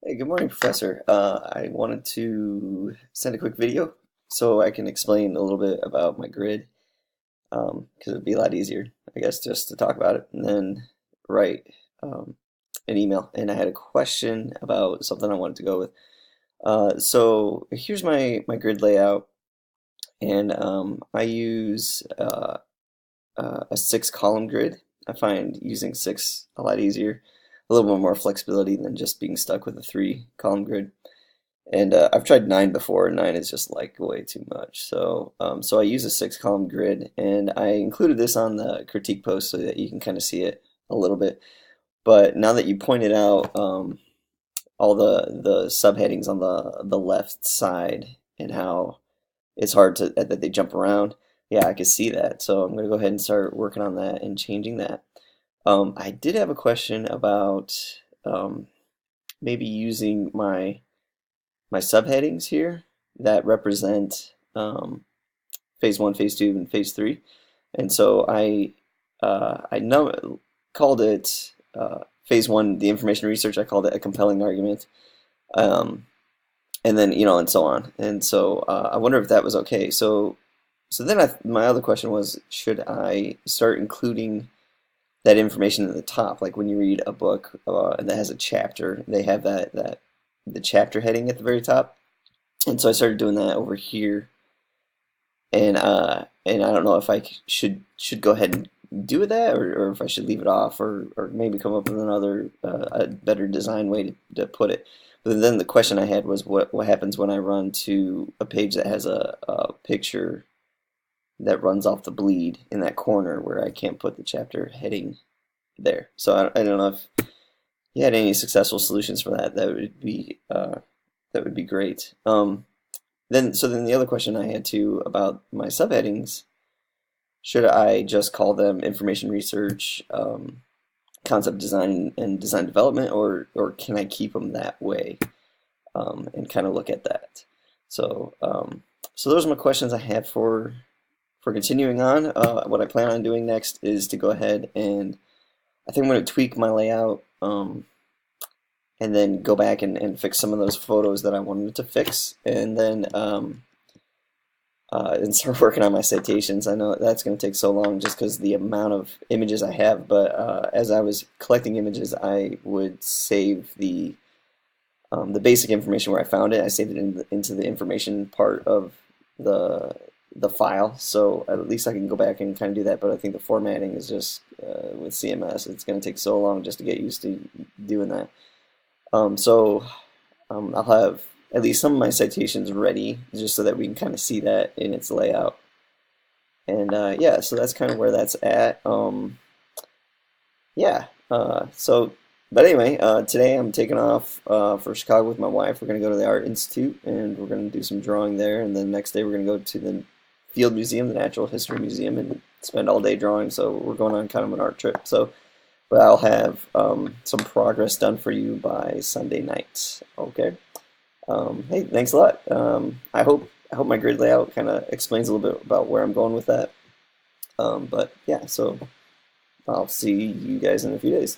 Hey, good morning, Professor. I wanted to send a quick video so I can explain a little bit about my grid, because it'd be a lot easier, I guess, just to talk about it and then write um, an email. And I had a question about something I wanted to go with. So here's my grid layout, and I use a six-column grid. I find using six a lot easier, a little bit more flexibility than just being stuck with a three-column grid. And I've tried nine before, and nine is just like way too much. So I use a six-column grid, and I included this on the critique post so that you can kind of see it a little bit. But now that you pointed out all the subheadings on the left side and how it's hard to that they jump around, yeah, I can see that. So I'm gonna go ahead and start working on that and changing that. I did have a question about um, maybe using my subheadings here that represent phase one, phase two, and phase three. And so I know called it phase one, the information research. I called it a compelling argument, um, and then and so on. And so I wonder if that was okay. So then my other question was, should I start including that information at the top? Like when you read a book that has a chapter, they have that the chapter heading at the very top. And so I started doing that over here, and I don't know if I should go ahead and do that, or if I should leave it off, or maybe come up with another a better design way to put it. But then the question I had was what happens when I run to a page that has a picture that runs off the bleed in that corner where I can't put the chapter heading there. So I don't know if you had any successful solutions for that. That would be great. Then the other question I had too about my subheadings, should I just call them information research, concept design, and design development, or can I keep them that way, and kind of look at that? So those are my questions I had for continuing on. What I plan on doing next is to go ahead and I think I'm going to tweak my layout, and then go back and fix some of those photos that I wanted to fix, and start working on my citations. I know that's going to take so long just because the amount of images I have, but as I was collecting images, I would save the basic information where I found it. I saved it into the information part of the the file, so at least I can go back and kind of do that. But I think the formatting is just with CMS, it's going to take so long just to get used to doing that. I'll have at least some of my citations ready just so that we can kind of see that in its layout. And yeah, so that's kind of where that's at. Yeah. But anyway, today I'm taking off for Chicago with my wife. We're going to go to the Art Institute and we're going to do some drawing there. And then the next day we're going to go to the Field Museum, the Natural History Museum, and spend all day drawing. So we're going on kind of an art trip. But I'll have some progress done for you by Sunday night. Okay. Hey, thanks a lot. I hope my grid layout kind of explains a little bit about where I'm going with that. But yeah, so I'll see you guys in a few days.